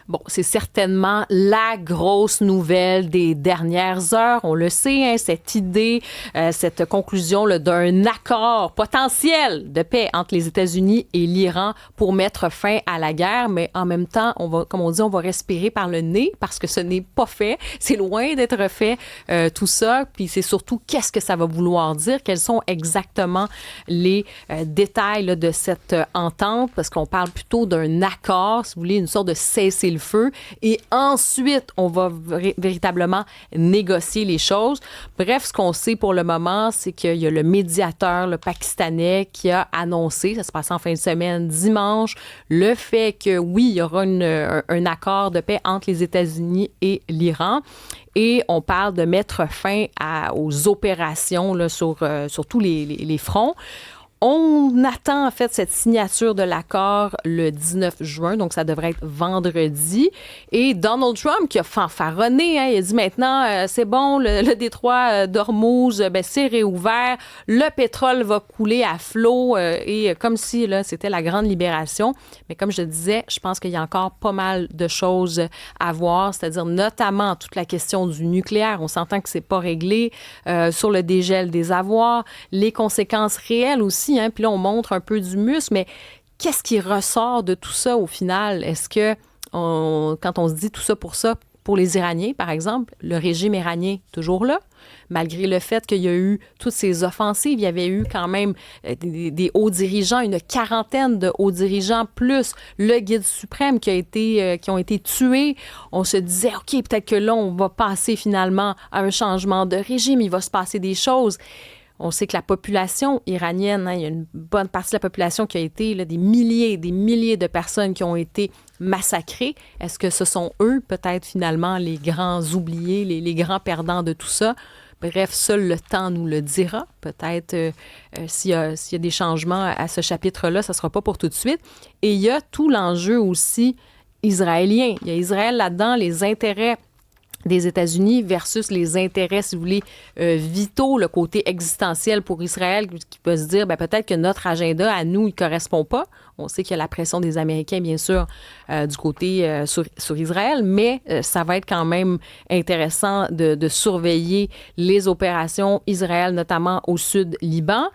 Bon, c'est certainement la grosse nouvelle des dernières heures. On le sait, hein, cette idée, cette conclusion là, d'un accord potentiel de paix entre les États-Unis et l'Iran pour mettre fin à la guerre. Mais en même temps, on va, comme on dit, on va respirer par le nez parce que ce n'est pas fait. C'est loin d'être fait, tout ça. Puis c'est surtout qu'est-ce que ça va vouloir dire, quels sont exactement les détails là, de cette entente, parce qu'on parle plutôt d'un accord, si vous voulez, une sorte de cessez-le-feu. Et ensuite, on va véritablement négocier les choses. Bref, ce qu'on sait pour le moment, c'est qu'il y a le médiateur le pakistanais qui a annoncé, ça se passe en fin de semaine, dimanche, le fait que oui, il y aura un accord de paix entre les États-Unis et l'Iran. Et on parle de mettre fin aux opérations là, sur tous les fronts. On attend en fait cette signature de l'accord le 19 juin, donc ça devrait être vendredi. Et Donald Trump qui a fanfaronné, hein, il a dit maintenant c'est bon, le détroit d'Ormuz c'est réouvert, le pétrole va couler à flot et comme si là c'était la grande libération. Mais comme je le disais, je pense qu'il y a encore pas mal de choses à voir, c'est-à-dire notamment toute la question du nucléaire. On s'entend que c'est pas réglé, sur le dégel des avoirs, les conséquences réelles aussi. Hein, puis là, on montre un peu du muscle, mais qu'est-ce qui ressort de tout ça au final? Est-ce que, quand on se dit tout ça, pour les Iraniens, par exemple, le régime iranien, toujours là, malgré le fait qu'il y a eu toutes ces offensives, il y avait eu quand même des hauts dirigeants, une quarantaine de hauts dirigeants, plus le guide suprême qui ont été tués. On se disait, OK, peut-être que là, on va passer finalement à un changement de régime, il va se passer des choses. On sait que la population iranienne, hein, il y a une bonne partie de la population qui a été, là, des milliers de personnes qui ont été massacrées. Est-ce que ce sont eux, peut-être, finalement, les grands oubliés, les grands perdants de tout ça? Bref, seul le temps nous le dira. Peut-être s'il y a des changements à ce chapitre-là, ça ne sera pas pour tout de suite. Et il y a tout l'enjeu aussi israélien. Il y a Israël là-dedans, les intérêts des États-Unis versus les intérêts, si vous voulez, vitaux, le côté existentiel pour Israël, qui peut se dire, peut-être que notre agenda, à nous, il ne correspond pas. On sait qu'il y a la pression des Américains, bien sûr, du côté sur Israël, mais ça va être quand même intéressant de surveiller les opérations Israël, notamment au sud Liban.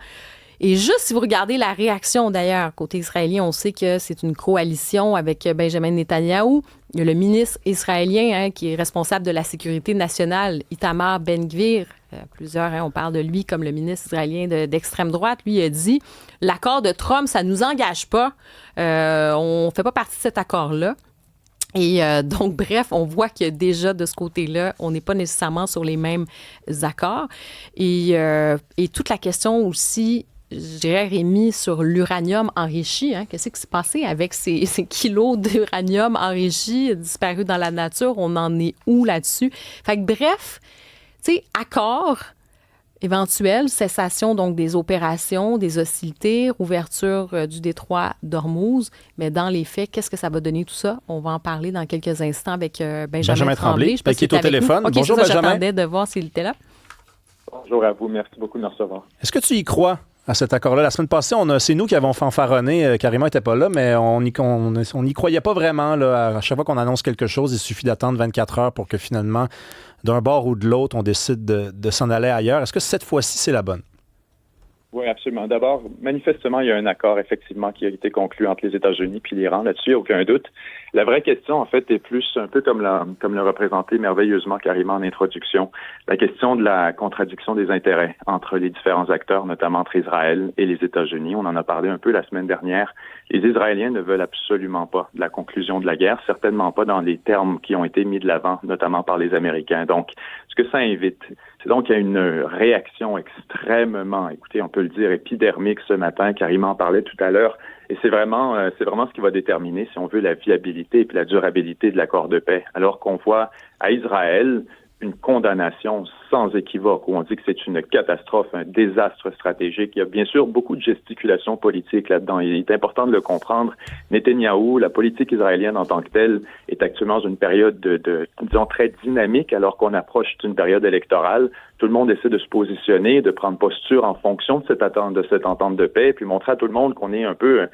Et juste si vous regardez la réaction, d'ailleurs, côté israélien, on sait que c'est une coalition avec Benjamin Netanyahou. Il y a le ministre israélien qui est responsable de la sécurité nationale, Itamar Ben-Gvir. Plusieurs, on parle de lui comme le ministre israélien d'extrême droite. Lui, il a dit « L'accord de Trump, ça ne nous engage pas. On ne fait pas partie de cet accord-là. » Et donc, bref, on voit que déjà de ce côté-là, on n'est pas nécessairement sur les mêmes accords. Et toute la question aussi, je dirais, Rémi, sur l'uranium enrichi. Hein. Qu'est-ce qui s'est passé avec ces kilos d'uranium enrichi disparus dans la nature? On en est où là-dessus? Fait que bref, tu sais, accord éventuel, cessation donc des opérations, des hostilités, ouverture du détroit d'Ormuz. Mais dans les faits, qu'est-ce que ça va donner tout ça? On va en parler dans quelques instants avec Benjamin Tremblay. Je qui est au téléphone. Okay, bonjour, Benjamin. J'attendais de voir s'il était là. Bonjour à vous. Merci beaucoup de me recevoir. Est-ce que tu y crois à cet accord-là? La semaine passée, c'est nous qui avons fanfaronné. Karima n'était pas là, mais on n'y croyait pas vraiment. Là. À chaque fois qu'on annonce quelque chose, il suffit d'attendre 24 heures pour que finalement, d'un bord ou de l'autre, on décide de s'en aller ailleurs. Est-ce que cette fois-ci, c'est la bonne? Oui, absolument. D'abord, manifestement, il y a un accord, effectivement, qui a été conclu entre les États-Unis et l'Iran. Là-dessus, il n'y a aucun doute. La vraie question, en fait, est plus un peu comme le représenté merveilleusement Karima en introduction, la question de la contradiction des intérêts entre les différents acteurs, notamment entre Israël et les États-Unis. On en a parlé un peu la semaine dernière. Les Israéliens ne veulent absolument pas de la conclusion de la guerre, certainement pas dans les termes qui ont été mis de l'avant, notamment par les Américains. Donc, ce que ça invite, c'est donc qu'il y a une réaction extrêmement, écoutez, on peut le dire, épidermique ce matin. Karima en parlait tout à l'heure. Et c'est vraiment ce qui va déterminer, si on veut, la viabilité et puis la durabilité de l'accord de paix. Alors qu'on voit à Israël une condamnation sans équivoque, où on dit que c'est une catastrophe, un désastre stratégique. Il y a bien sûr beaucoup de gesticulation politique là-dedans. Il est important de le comprendre. Netanyahou, la politique israélienne en tant que telle, est actuellement dans une période disons, très dynamique, alors qu'on approche d'une période électorale. Tout le monde essaie de se positionner, de prendre posture en fonction de cette entente de paix, puis montrer à tout le monde qu'on est un peu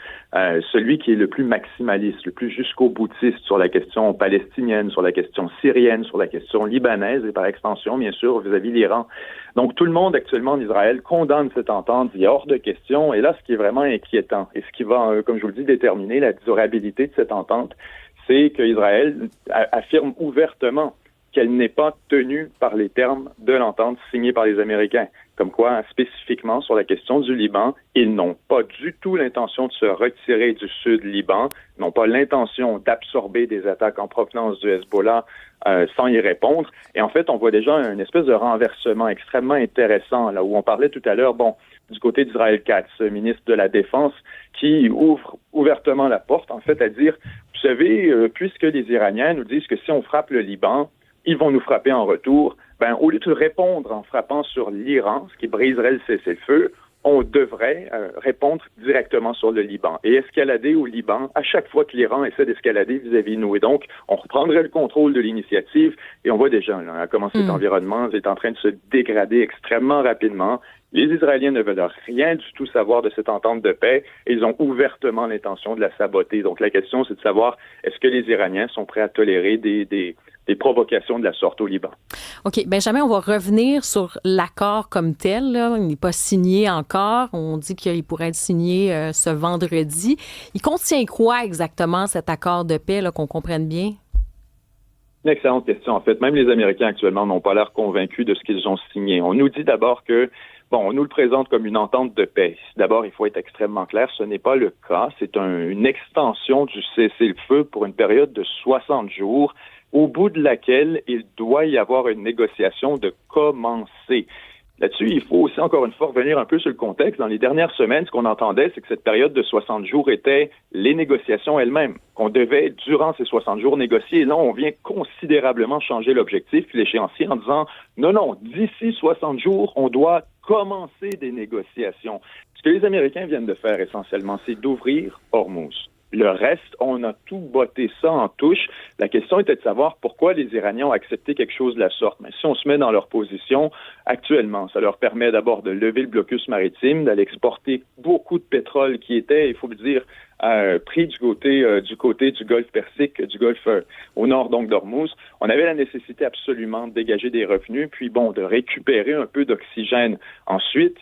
celui qui est le plus maximaliste, le plus jusqu'au boutiste sur la question palestinienne, sur la question syrienne, sur la question libanaise et par extension, bien sûr, vis-à-vis de l'Iran. Donc, tout le monde actuellement en Israël condamne cette entente, il est hors de question. Et là, ce qui est vraiment inquiétant et ce qui va, comme je vous le dis, déterminer la durabilité de cette entente, c'est qu'Israël affirme ouvertement qu'elle n'est pas tenue par les termes de l'entente signée par les Américains. Comme quoi, spécifiquement sur la question du Liban, ils n'ont pas du tout l'intention de se retirer du sud Liban, n'ont pas l'intention d'absorber des attaques en provenance du Hezbollah sans y répondre. Et en fait, on voit déjà une espèce de renversement extrêmement intéressant, là où on parlait tout à l'heure, du côté d'Israël Katz, ministre de la Défense, qui ouvre ouvertement la porte, en fait, à dire, vous savez, puisque les Iraniens nous disent que si on frappe le Liban, ils vont nous frapper en retour. Au lieu de répondre en frappant sur l'Iran, ce qui briserait le cessez-le-feu, on devrait répondre directement sur le Liban et escalader au Liban à chaque fois que l'Iran essaie d'escalader vis-à-vis de nous. Et donc, on reprendrait le contrôle de l'initiative et on voit déjà comment cet environnement est en train de se dégrader extrêmement rapidement. Les Israéliens ne veulent rien du tout savoir de cette entente de paix et ils ont ouvertement l'intention de la saboter. Donc, la question, c'est de savoir, est-ce que les Iraniens sont prêts à tolérer des provocations de la sorte au Liban? OK. Benjamin, on va revenir sur l'accord comme tel, là. Il n'est pas signé encore. On dit qu'il pourrait être signé ce vendredi. Il contient quoi exactement, cet accord de paix, là, qu'on comprenne bien? Une excellente question. En fait, même les Américains actuellement n'ont pas l'air convaincus de ce qu'ils ont signé. On nous dit d'abord que on nous le présente comme une entente de paix. D'abord, il faut être extrêmement clair, ce n'est pas le cas. C'est une extension du cessez-le-feu pour une période de 60 jours, au bout de laquelle il doit y avoir une négociation de commencer. Là-dessus, il faut aussi, encore une fois, revenir un peu sur le contexte. Dans les dernières semaines, ce qu'on entendait, c'est que cette période de 60 jours était les négociations elles-mêmes, qu'on devait, durant ces 60 jours, négocier. Et là, on vient considérablement changer l'objectif, l'échéancier, en disant, non, d'ici 60 jours, on doit commencer des négociations. Ce que les Américains viennent de faire, essentiellement, c'est d'ouvrir Hormuz. Le reste, on a tout botté ça en touche. La question était de savoir pourquoi les Iraniens ont accepté quelque chose de la sorte. Mais si on se met dans leur position, actuellement, ça leur permet d'abord de lever le blocus maritime, d'aller exporter beaucoup de pétrole qui était, il faut le dire, pris du côté du Golfe Persique, du Golfe au nord donc d'Hormuz. On avait la nécessité absolument de dégager des revenus, puis de récupérer un peu d'oxygène. Ensuite,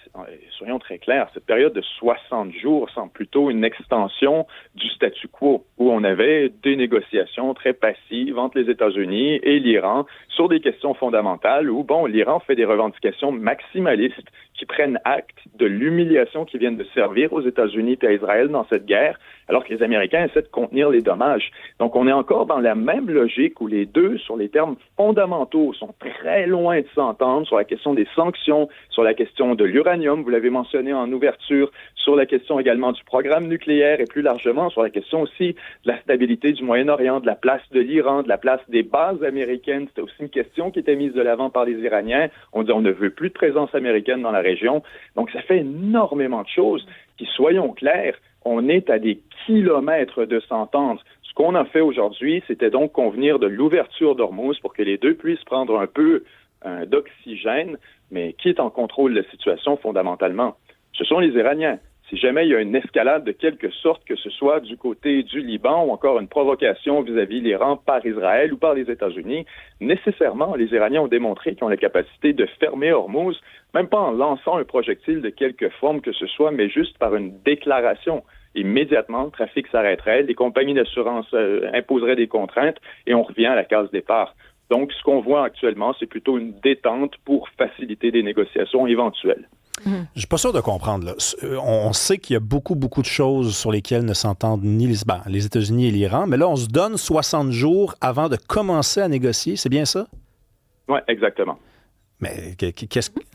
soyons très clairs, cette période de 60 jours semble plutôt une extension du statu quo, où on avait des négociations très passives entre les États-Unis et l'Iran sur des questions fondamentales où, l'Iran fait des revendications maximalistes qui prennent acte de l'humiliation qui viennent de servir aux États-Unis et à Israël dans cette guerre, alors que les Américains essaient de contenir les dommages. Donc, on est encore dans la même logique où les deux, sur les termes fondamentaux, sont très loin de s'entendre sur la question des sanctions, sur la question de l'uranium, vous l'avez mentionné en ouverture, sur la question également du programme nucléaire et plus largement sur la question aussi de la stabilité du Moyen-Orient, de la place de l'Iran, de la place des bases américaines. C'était aussi une question qui était mise de l'avant par les Iraniens. On dit on ne veut plus de présence américaine dans la région. Donc, ça fait énormément de choses qui, soyons clairs, on est à des kilomètres de s'entendre. Ce qu'on a fait aujourd'hui, c'était donc convenir de l'ouverture d'Hormuz pour que les deux puissent prendre un peu d'oxygène, mais qui est en contrôle de la situation fondamentalement? Ce sont les Iraniens. Si jamais il y a une escalade de quelque sorte, que ce soit du côté du Liban ou encore une provocation vis-à-vis l'Iran par Israël ou par les États-Unis, nécessairement, les Iraniens ont démontré qu'ils ont la capacité de fermer Hormuz, même pas en lançant un projectile de quelque forme que ce soit, mais juste par une déclaration. Immédiatement, le trafic s'arrêterait, les compagnies d'assurance imposeraient des contraintes et on revient à la case départ. Donc, ce qu'on voit actuellement, c'est plutôt une détente pour faciliter des négociations éventuelles. Je suis pas sûr de comprendre. Là. On sait qu'il y a beaucoup de choses sur lesquelles ne s'entendent ni les États-Unis et l'Iran, mais là, on se donne 60 jours avant de commencer à négocier. C'est bien ça? Oui, exactement. Mais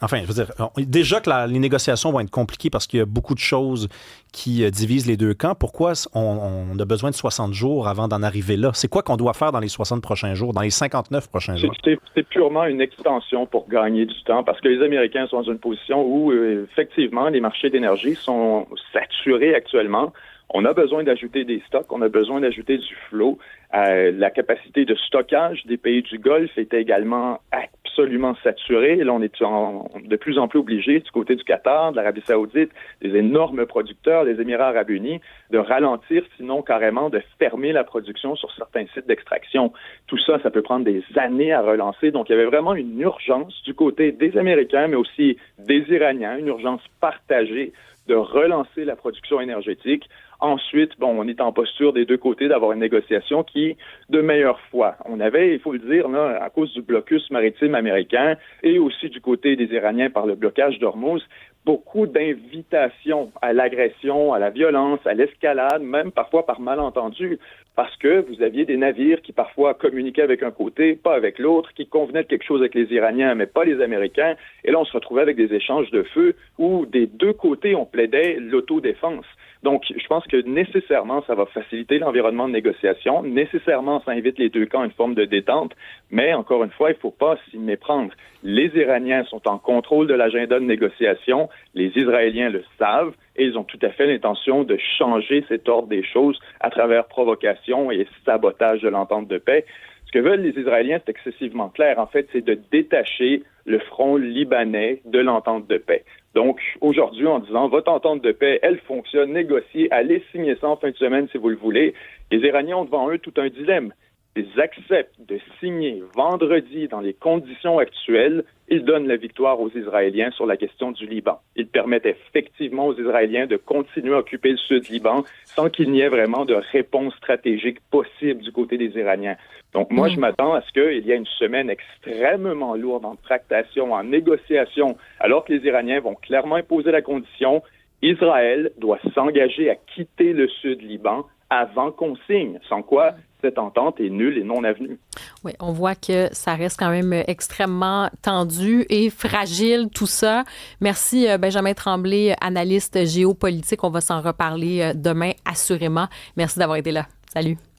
enfin, je veux dire, déjà que les négociations vont être compliquées parce qu'il y a beaucoup de choses qui divisent les deux camps. Pourquoi on a besoin de 60 jours avant d'en arriver là? C'est quoi qu'on doit faire dans les 60 prochains jours, dans les 59 prochains jours? C'est purement une extension pour gagner du temps parce que les Américains sont dans une position où, effectivement, les marchés d'énergie sont saturés actuellement. On a besoin d'ajouter des stocks, on a besoin d'ajouter du flot. La capacité de stockage des pays du Golfe est également absolument saturée. Là, on est de plus en plus obligé, du côté du Qatar, de l'Arabie Saoudite, des énormes producteurs, des Émirats arabes unis, de ralentir, sinon carrément de fermer la production sur certains sites d'extraction. Tout ça, ça peut prendre des années à relancer. Donc, il y avait vraiment une urgence du côté des Américains, mais aussi des Iraniens, une urgence partagée de relancer la production énergétique. Ensuite, on est en posture des deux côtés d'avoir une négociation qui, de meilleure foi. On avait, il faut le dire, là, à cause du blocus maritime américain et aussi du côté des Iraniens par le blocage d'Ormuz, beaucoup d'invitations à l'agression, à la violence, à l'escalade, même parfois par malentendu, parce que vous aviez des navires qui parfois communiquaient avec un côté, pas avec l'autre, qui convenaient de quelque chose avec les Iraniens, mais pas les Américains. Et là, on se retrouvait avec des échanges de feu où des deux côtés, on plaidait l'autodéfense. Donc, je pense que nécessairement, ça va faciliter l'environnement de négociation. Nécessairement, ça invite les deux camps à une forme de détente. Mais, encore une fois, il ne faut pas s'y méprendre. Les Iraniens sont en contrôle de l'agenda de négociation. Les Israéliens le savent. Et ils ont tout à fait l'intention de changer cet ordre des choses à travers provocation et sabotage de l'entente de paix. Ce que veulent les Israéliens, c'est excessivement clair. En fait, c'est de détacher le front libanais de l'entente de paix. Donc, aujourd'hui, en disant, votre entente de paix, elle fonctionne, négociez, allez signer ça en fin de semaine si vous le voulez. Les Iraniens ont devant eux tout un dilemme. Ils acceptent de signer vendredi dans les conditions actuelles, ils donnent la victoire aux Israéliens sur la question du Liban. Ils permettent effectivement aux Israéliens de continuer à occuper le sud Liban sans qu'il n'y ait vraiment de réponse stratégique possible du côté des Iraniens. Donc moi, je m'attends à ce qu'il y ait une semaine extrêmement lourde en tractation, en négociation, alors que les Iraniens vont clairement imposer la condition. Israël doit s'engager à quitter le sud Liban avant qu'on signe, sans quoi cette entente est nulle et non avenue. Oui, on voit que ça reste quand même extrêmement tendu et fragile, tout ça. Merci, Benjamin Tremblay, analyste géopolitique. On va s'en reparler demain, assurément. Merci d'avoir été là. Salut.